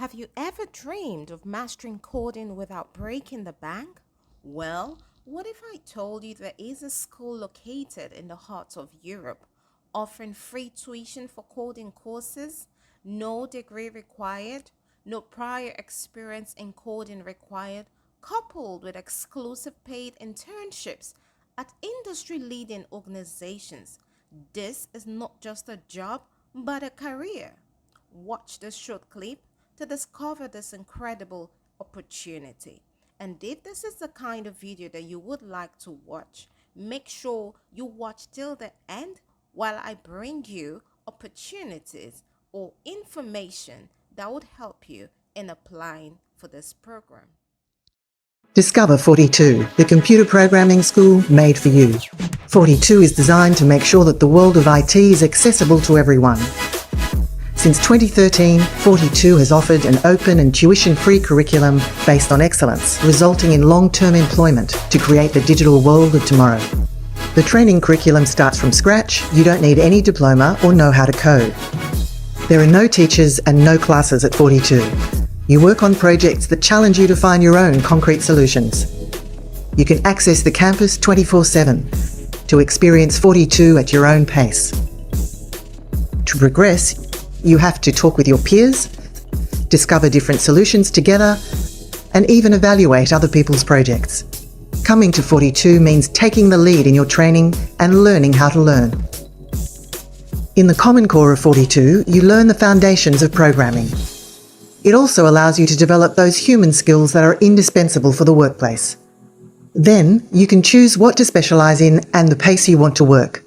Have you ever dreamed of mastering coding without breaking the bank? Well, what if I told you there is a school located in the heart of Europe offering free tuition for coding courses, no degree required, no prior experience in coding required, coupled with exclusive paid internships at industry leading organizations? This is not just a job, but a career. Watch this short clip to discover this incredible opportunity. And if this is the kind of video that you would like to watch, make sure you watch till the end while I bring you opportunities or information that would help you in applying for this program. Discover 42, the computer programming school made for you. 42 is designed to make sure that the world of IT is accessible to everyone. Since 2013, 42 has offered an open and tuition-free curriculum based on excellence, resulting in long-term employment to create the digital world of tomorrow. The training curriculum starts from scratch. You don't need any diploma or know how to code. There are no teachers and no classes at 42. You work on projects that challenge you to find your own concrete solutions. You can access the campus 24/7 to experience 42 at your own pace. To progress, you have to talk with your peers, discover different solutions together, and even evaluate other people's projects. Coming to 42 means taking the lead in your training and learning how to learn. In the Common Core of 42, you learn the foundations of programming. It also allows you to develop those human skills that are indispensable for the workplace. Then, you can choose what to specialise in and the pace you want to work.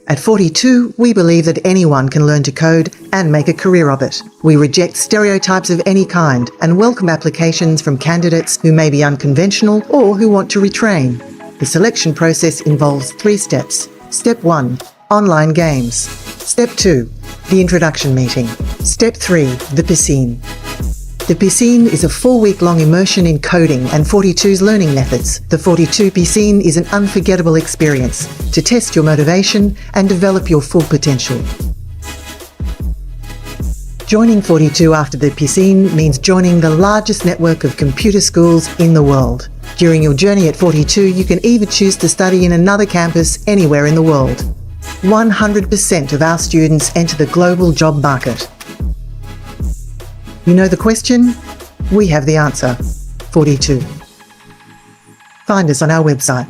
At 42, we believe that anyone can learn to code and make a career of it. We reject stereotypes of any kind and welcome applications from candidates who may be unconventional or who want to retrain. The selection process involves 3 steps. Step 1, online games. Step 2, the introduction meeting. Step 3, the piscine. The piscine is a 4-week-long immersion in coding and 42's learning methods. The 42 piscine is an unforgettable experience to test your motivation and develop your full potential. Joining 42 after the piscine means joining the largest network of computer schools in the world. During your journey at 42, you can even choose to study in another campus anywhere in the world. 100% of our students enter the global job market. You know the question? We have the answer. 42. Find us on our website.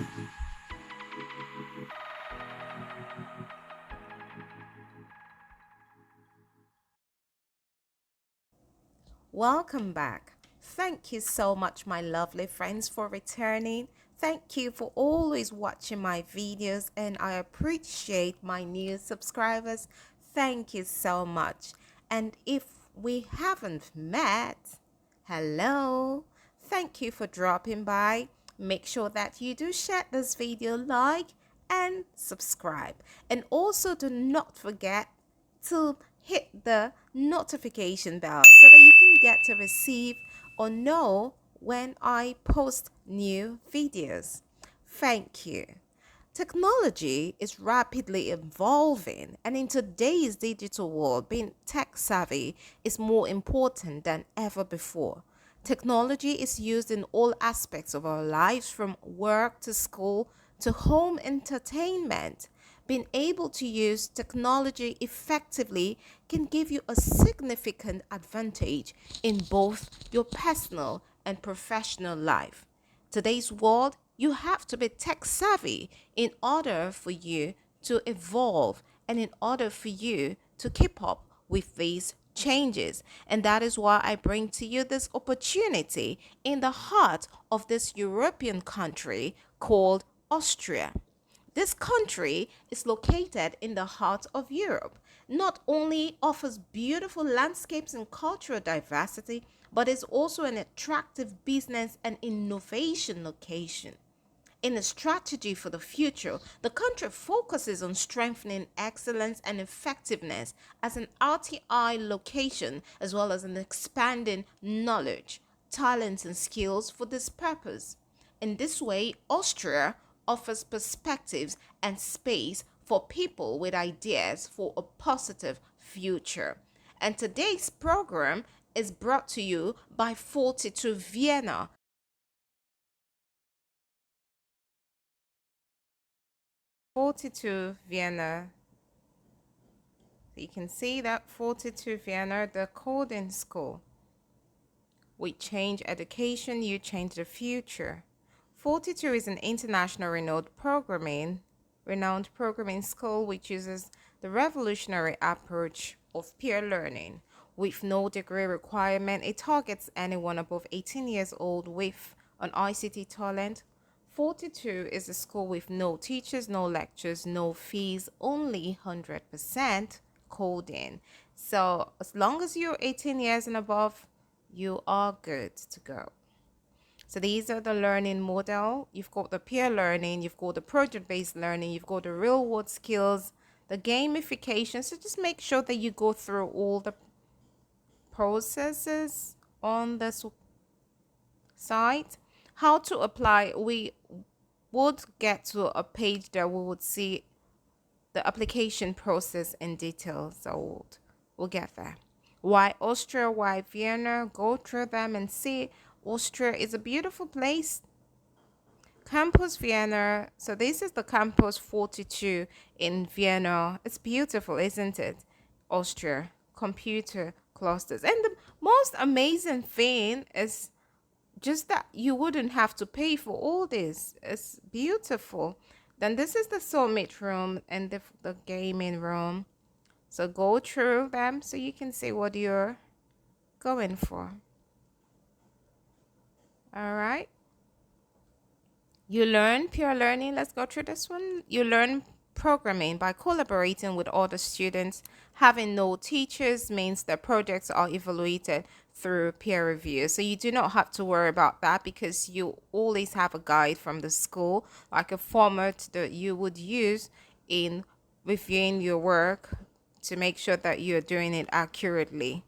Welcome back. Thank you so much, my lovely friends, for returning. Thank you for always watching my videos, and I appreciate my new subscribers. Thank you so much. And if we haven't met, hello, thank you for dropping by. Make sure that you do share this video, like and subscribe, and also do not forget to hit the notification bell so that you can get to receive or know when I post new videos. Thank you. Technology is rapidly evolving, and in today's digital world, being tech savvy is more important than ever before. Technology is used in all aspects of our lives, from work to school to home entertainment. Being able to use technology effectively can give you a significant advantage in both your personal and professional life. Today's world, you have to be tech savvy in order for you to evolve and in order for you to keep up with these changes. And that is why I bring to you this opportunity in the heart of this European country called Austria. This country is located in the heart of Europe. Not only offers beautiful landscapes and cultural diversity, but is also an attractive business and innovation location. In a strategy for the future, the country focuses on strengthening excellence and effectiveness as an RTI location, as well as an expanding knowledge, talents, and skills for this purpose. In this way, Austria offers perspectives and space for people with ideas for a positive future. And today's program is brought to you by 42 Vienna. 42 Vienna. You can see that 42 Vienna, the coding school. We change education, you change the future. 42 is an international renowned programming school which uses the revolutionary approach of peer learning. With no degree requirement, it targets anyone above 18 years old with an ICT talent. 42 is a school with no teachers, no lectures, no fees, only 100% coding. So as long as you're 18 years and above, you are good to go. So these are the learning model. You've got the peer learning, you've got the project-based learning, you've got the real-world skills, the gamification. So just make sure that you go through all the processes on this site. How to apply, we would get to a page that we would see the application process in detail. So we'll get there. Why Austria, why Vienna? Go through them and see. Austria is a beautiful place. Campus Vienna. So this is the campus 42 in Vienna. It's beautiful, isn't it? Austria, computer clusters. And the most amazing thing is just that you wouldn't have to pay for all this. It's beautiful. Then this is the summit room and the gaming room. So go through them so you can see what you're going for. All right. You learn pure learning. Let's go through this one. You learn programming by collaborating with other students. Having no teachers means that projects are evaluated through peer review. So you do not have to worry about that because you always have a guide from the school, like a format that you would use in reviewing your work to make sure that you're doing it accurately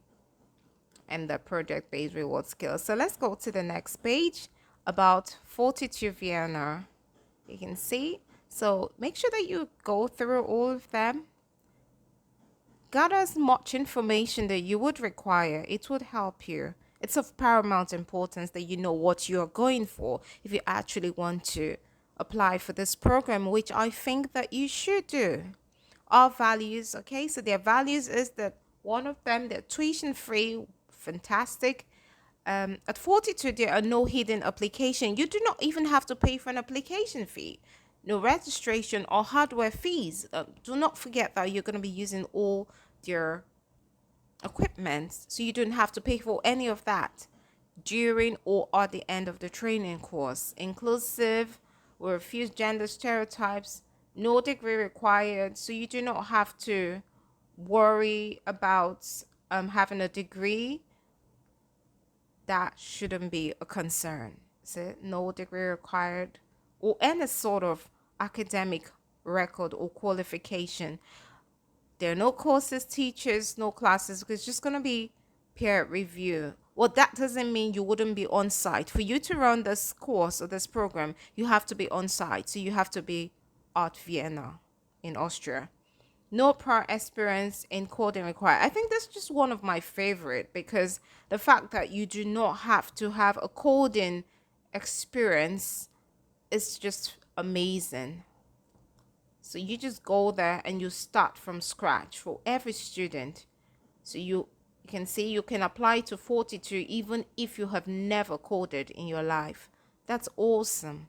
and the project-based reward skills. So let's go to the next page about 42 Vienna. You can see. So make sure that you go through all of them. Gather as much information that you would require. It would help you. It's of paramount importance that you know what you're going for if you actually want to apply for this program, which I think that you should do. Our values, okay? So their values is that one of them, they're tuition free, fantastic. At 42, there are no hidden application. You do not even have to pay for an application fee. No registration or hardware fees. Do not forget that you're going to be using all your equipment, so you don't have to pay for any of that during or at the end of the training course. Inclusive, we refuse gender stereotypes, no degree required, so you do not have to worry about having a degree. That shouldn't be a concern. So no degree required or any sort of academic record or qualification. There are no courses, teachers, no classes. It's just going to be peer review. Well, that doesn't mean you wouldn't be on site. For you to run this course or this program, you have to be on site. So you have to be at Vienna in Austria. No prior experience in coding required. I think that's just one of my favorite because the fact that you do not have to have a coding experience is just amazing. So you just go there and you start from scratch for every student. So you can see you can apply to 42 even if you have never coded in your life. That's awesome.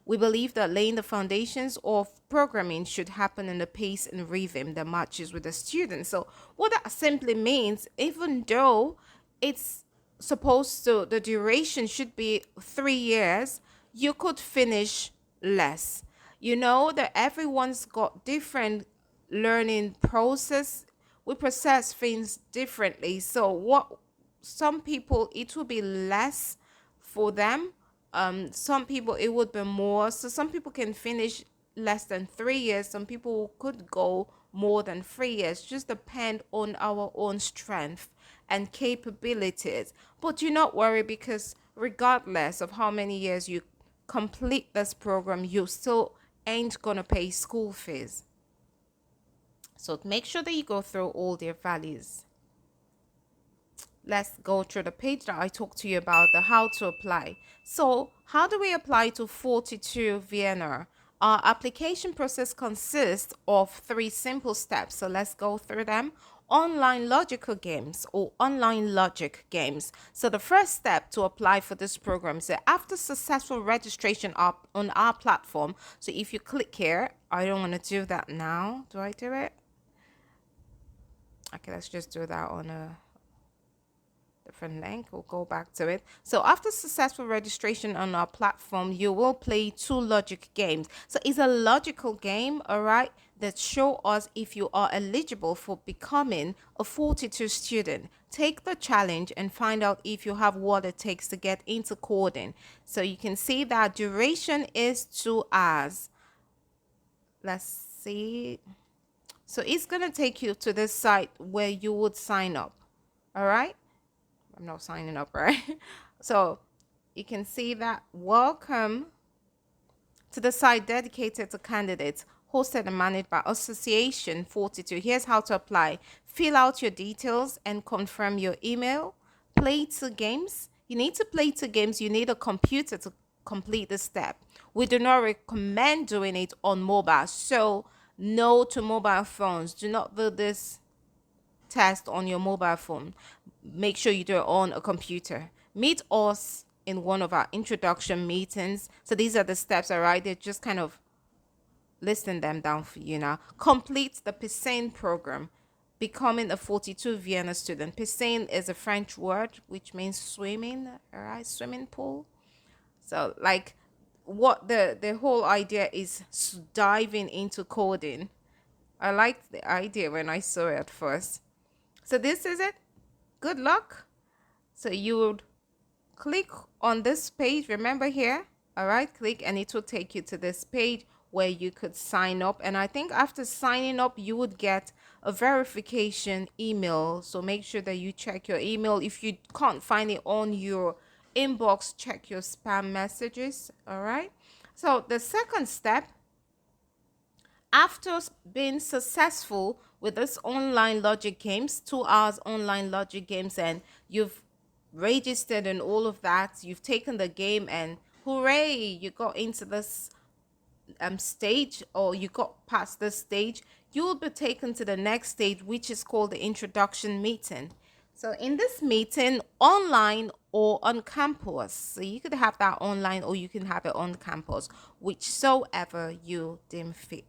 We believe that laying the foundations of programming should happen in a pace and rhythm that matches with the students. So what that simply means, even though it's supposed to, the duration should be 3 years, you could finish less. You know that everyone's got different learning process. We process things differently. So what some people, it will be less for them. Some people it would be more. So some people can finish less than 3 years. Some people could go more than 3 years. Just depend on our own strength and capabilities. But do not worry because regardless of how many years you complete this program, you still ain't gonna pay school fees. So make sure that you go through all their values. let's go through the page that I talked to you about, the how to apply. So how do we apply to 42 Vienna? Our application process consists of 3 simple steps. So let's go through them. Online logical games or online logic games. So the first step to apply for this program is that after successful registration up on our platform. So if you click here, I don't want to do that now. Do I do it? Okay, let's just do that on a different link. We'll go back to it. So after successful registration on our platform, you will play 2 logic games. So it's a logical game, all right, that show us if you are eligible for becoming a 42 student. Take the challenge and find out if you have what it takes to get into coding. So you can see that duration is 2 hours. Let's see. So it's going to take you to this site where you would sign up. All right. I'm not signing up, right? So you can see that welcome to the site dedicated to candidates, hosted and managed by Association 42. Here's how to apply. Fill out your details and confirm your email. Play 2 games. You need to play 2 games. You need a computer to complete the step. We do not recommend doing it on mobile. So no to mobile phones. Do not do this test on your mobile phone. Make sure you do it on a computer. Meet us in one of our introduction meetings. So these are the steps, all right? They're just kind of listing them down for you now. Complete the piscine program. Becoming a 42 Vienna student. Piscine is a French word which means swimming, all right? Swimming pool. So like what the whole idea is diving into coding. I liked the idea when I saw it at first. So this is it. Good luck. So you would click on this page. Remember here, all right, click and it will take you to this page where you could sign up. And I think after signing up, you would get a verification email. So make sure that you check your email. If you can't find it on your inbox, check your spam messages. All right. So the second step, after being successful with this online logic games, 2 hours online logic games, and you've registered and all of that, you've taken the game and hooray, you got into this stage, or you got past this stage, you will be taken to the next stage, which is called the introduction meeting. So in this meeting, online or on campus, so you could have that online or you can have it on campus, whichsoever you deem fit.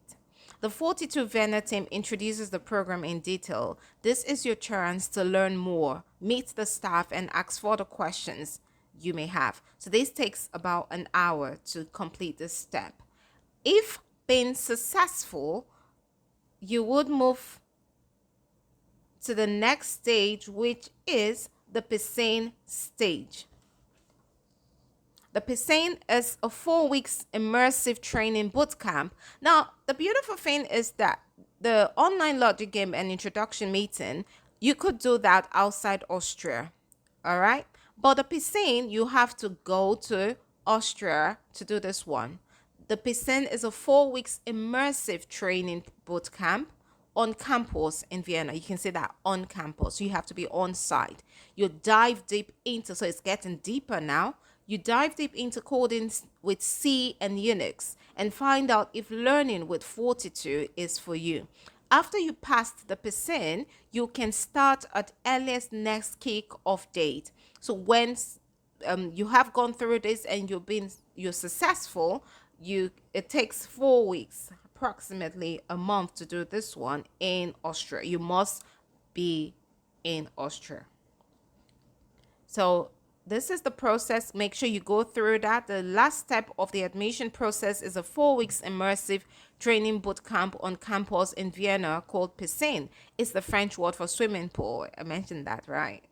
The 42 Vienna team introduces the program in detail. This is your chance to learn more, meet the staff, and ask further questions you may have. So this takes about an hour to complete this step. If being successful, you would move to the next stage, which is the piscine stage. The piscine is a 4 weeks immersive training boot camp. Now, the beautiful thing is that the online logic game and introduction meeting, you could do that outside Austria. All right. But the piscine, you have to go to Austria to do this one. The piscine is a 4 weeks immersive training boot camp on campus in Vienna. You can see that on campus. You have to be on site. You dive deep into, so it's getting deeper now. You dive deep into coding with C and Unix and find out if learning with 42 is for you. After you passed the piscine, you can start at earliest next kick-off date. So when you have gone through this and you're successful, it takes 4 weeks, approximately a month, to do this one in Austria. You must be in Austria. So this is the process. Make sure you go through that. The last step of the admission process is a 4 weeks immersive training boot camp on campus in Vienna called piscine. It's the French word for swimming pool. I mentioned that, right?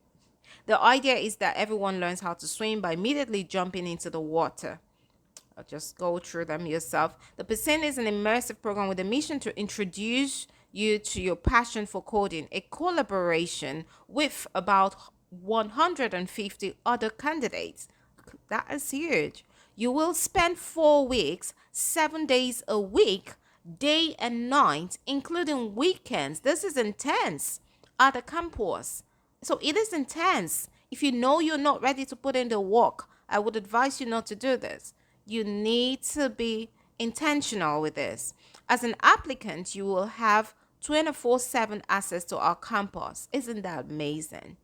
The idea is that everyone learns how to swim by immediately jumping into the water. I'll just go through them yourself. The piscine is an immersive program with a mission to introduce you to your passion for coding, a collaboration with about 150 other candidates. That is huge. You will spend 4 weeks, 7 days a week, day and night, including weekends. This is intense, at the campus. So it is intense. If you know you're not ready to put in the work, I would advise you not to do this. You need to be intentional with this. As an applicant, you will have 24/7 access to our campus. Isn't that amazing?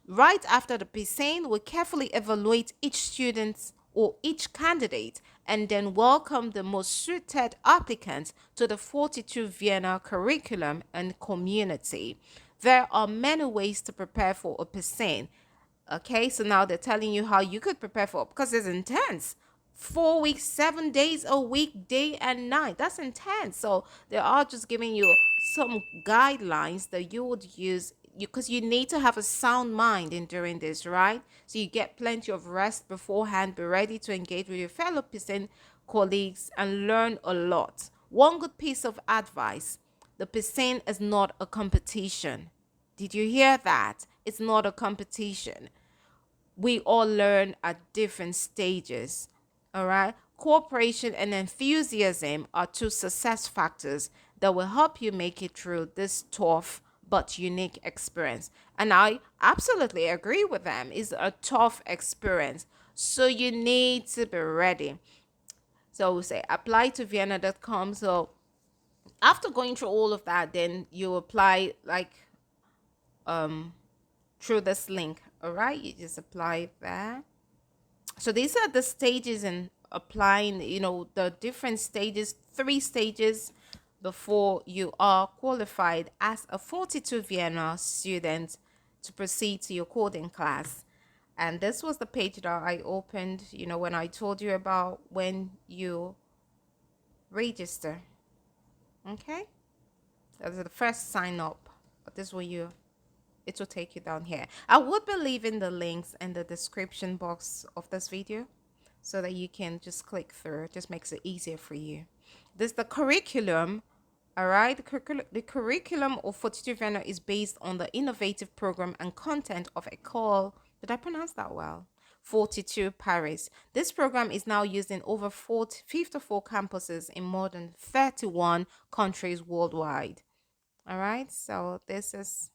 Right after the piscine, we carefully evaluate each student or each candidate and then welcome the most suited applicants to the 42 Vienna curriculum and community. There are many ways to prepare for a piscine. Okay, so now they're telling you how you could prepare for it because it's intense. 4 weeks, 7 days a week, day and night. That's intense. So they are just giving you some guidelines that you would use because you need to have a sound mind in doing this, right? So you get plenty of rest beforehand, be ready to engage with your fellow piscine colleagues and learn a lot. One good piece of advice: the piscine is not a competition. Did you hear that? It's not a competition. We all learn at different stages. All right. Cooperation and enthusiasm are two success factors that will help you make it through this tough but unique experience. And I absolutely agree with them. It's a tough experience. So you need to be ready. So we say apply to Vienna.com. So after going through all of that, then you apply like through this link. All right. You just apply there. So these are the stages in applying, the different stages, 3 stages before you are qualified as a 42 Vienna student to proceed to your coding class. And this was the page that I opened, when I told you about when you register. Okay. That's the first sign up. This will it will take you down here. I would be leaving the links in the description box of this video so that you can just click through. It just makes it easier for you. This is the curriculum. All right, the curriculum of 42 Vienna is based on the innovative program and content of École. Did I pronounce that well? 42 Paris. This program is now used in over 54 campuses in more than 31 countries worldwide. All right, so this is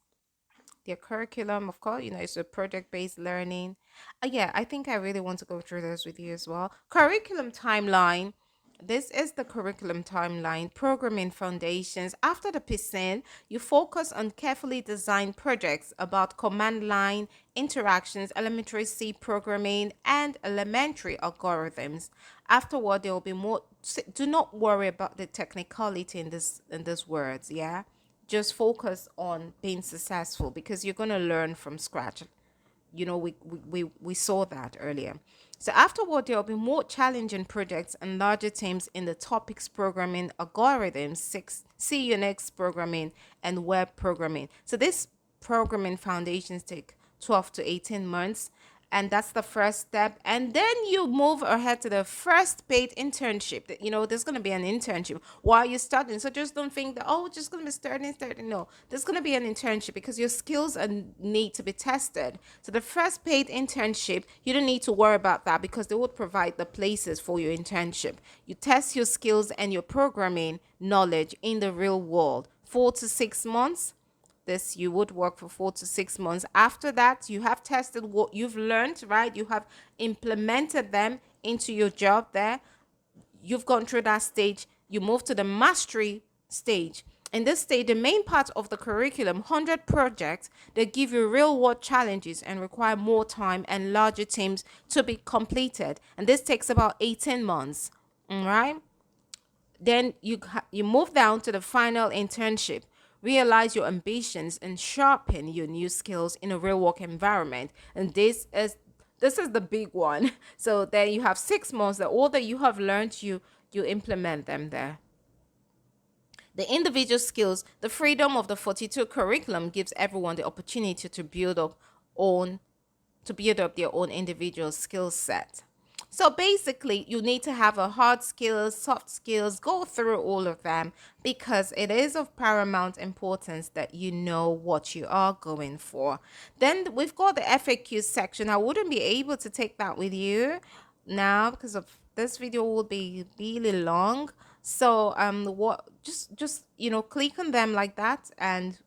their curriculum. Of course, it's a project-based learning. Yeah, I think I really want to go through this with you as well. Curriculum timeline. This is the curriculum timeline. Programming foundations. After the piscine, you focus on carefully designed projects about command line interactions, elementary C programming, and elementary algorithms. Afterward, there will be more. Do not worry about the technicality in these words. Yeah, just focus on being successful because you're going to learn from scratch. We saw that earlier. So afterward, there will be more challenging projects and larger teams in the topics programming, algorithms, C Unix programming, and web programming. So this programming foundations take 12 to 18 months, and that's the first step. And then you move ahead to the first paid internship. There's going to be an internship while you're studying. So just don't think that, oh, just going to be starting. No, there's going to be an internship because your skills need to be tested. So the first paid internship, you don't need to worry about that because they would provide the places for your internship. You test your skills and your programming knowledge in the real world. 4 to 6 months. This you would work for 4 to 6 months. After that, you have tested what you've learned, right? You have implemented them into your job there. You've gone through that stage. You move to the mastery stage. In this stage, the main part of the curriculum, 100 projects that give you real world challenges and require more time and larger teams to be completed. And this takes about 18 months. All right. Then you move down to the final internship. Realize your ambitions and sharpen your new skills in a real work environment. And this is the big one. So then you have 6 months that all that you have learned, you implement them there. The individual skills, the freedom of the 42 curriculum gives everyone the opportunity to build up their own individual skill set. So basically, you need to have a hard skills, soft skills, go through all of them because it is of paramount importance that you know what you are going for. Then we've got the FAQ section. I wouldn't be able to take that with you now because of this video will be really long. So what just click on them like that and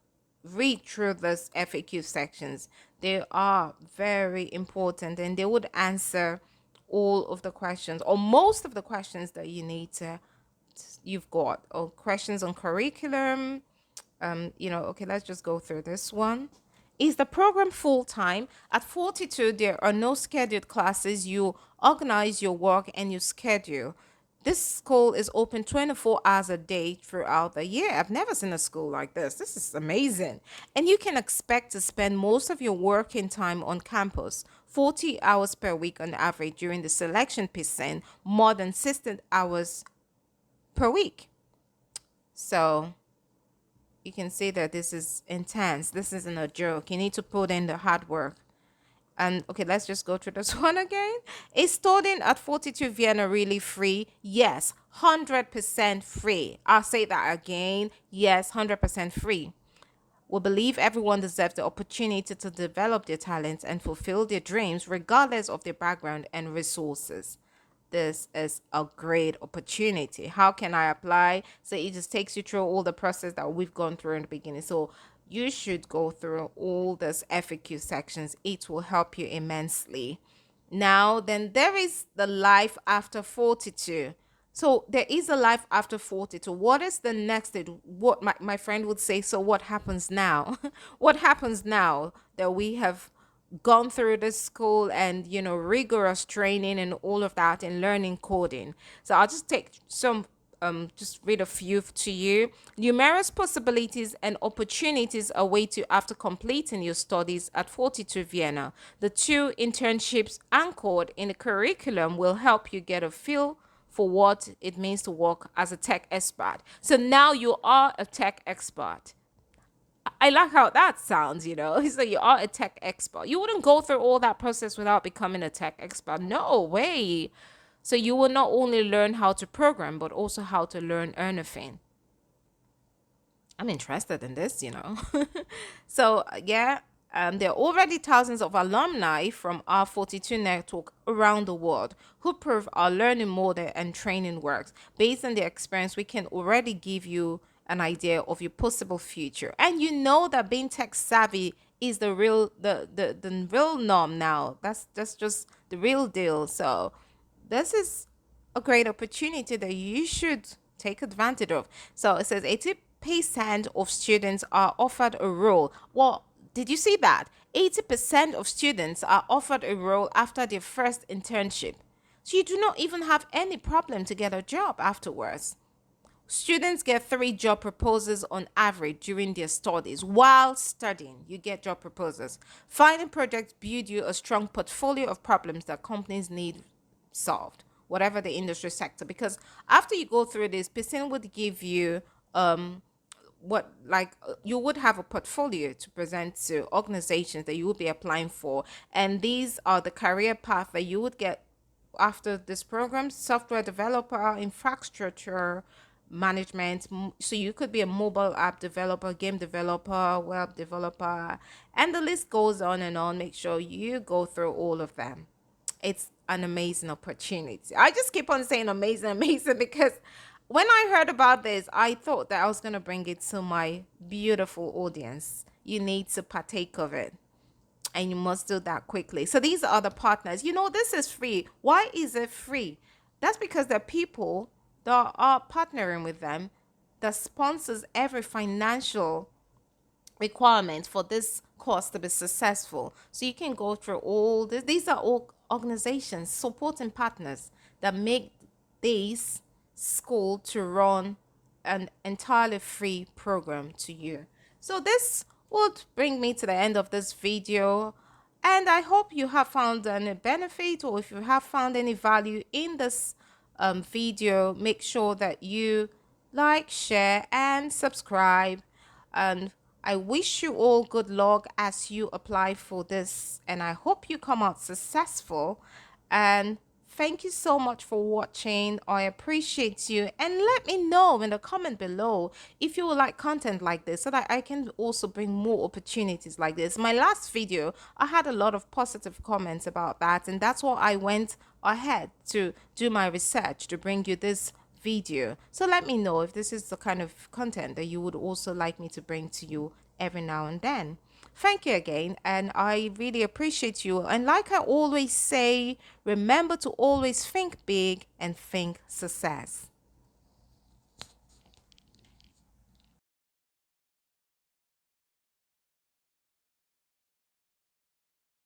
read through this FAQ sections. They are very important, and they would answer all of the questions or most of the questions that you've got, or questions on curriculum. Okay, let's just go through this one. Is the program full-time? At 42, there are no scheduled classes. You organize your work and you schedule. This school is open 24 hours a day throughout the year. I've never seen a school like this. This is amazing. And you can expect to spend most of your working time on campus, 40 hours per week on average during the selection percent, more than 60 hours per week. So you can see that this is intense. This isn't a joke. You need to put in the hard work. And okay, let's just go through this one again. Is studying at 42 Vienna really free? Yes, 100% free. I'll say that again. Yes, 100% free. We believe everyone deserves the opportunity to develop their talents and fulfill their dreams, regardless of their background and resources. This is a great opportunity. How can I apply? So it just takes you through all the process that we've gone through in the beginning. So you should go through all this FAQ sections. It will help you immensely. Now, then there is the life after 42. So there is a life after 42. What is the next thing? What my friend would say, so what happens now? What happens now that we have gone through the school and rigorous training and all of that and learning coding? So I'll just take some just read a few to you. Numerous possibilities and opportunities await you after completing your studies at 42 Vienna. The two internships anchored in the curriculum will help you get a feel for what it means to work as a tech expert. So now you are a tech expert. I like how that sounds. So you are a tech expert. You wouldn't go through all that process without becoming a tech expert. No way. So you will not only learn how to program, but also how to learn anything. I'm interested in this. So yeah, there are already thousands of alumni from our 42 network around the world who prove our learning model and training works. Based on their experience, we can already give you an idea of your possible future. And you know that being tech savvy is the real norm now. That's just the real deal. So this is a great opportunity that you should take advantage of. So it says 80% of students are offered a role. Well, did you see that? 80% of students are offered a role after their first internship. So you do not even have any problem to get a job afterwards. Students get 3 job proposals on average during their studies. While studying, you get job proposals. Finding projects build you a strong portfolio of problems that companies need solved, whatever the industry sector. Because after you go through this, person would give you you would have a portfolio to present to organizations that you would be applying for, and these are the career path that you would get after this program: software developer, infrastructure management. So you could be a mobile app developer, game developer, web developer, and the list goes on and on. Make sure you go through all of them. It's an amazing opportunity. I just keep on saying amazing, amazing, because when I heard about this, I thought that I was going to bring it to my beautiful audience. You need to partake of it, and you must do that quickly. So these are the partners. This is free. Why is it free? That's because the people that are partnering with them that sponsors every financial requirement for this course to be successful. So you can go through all this. These are all organizations, supporting partners that make this school to run an entirely free program to you. So this would bring me to the end of this video, and I hope you have found any benefit, or if you have found any value in this video, make sure that you like, share, and subscribe. And I wish you all good luck as you apply for this, and I hope you come out successful. And thank you so much for watching. I appreciate you, and let me know in the comment below if you would like content like this, so that I can also bring more opportunities like this. My last video, I had a lot of positive comments about that, and that's why I went ahead to do my research to bring you this video. So let me know if this is the kind of content that you would also like me to bring to you every now and then. Thank you again, and I really appreciate you. And like I always say, remember to always think big and think success.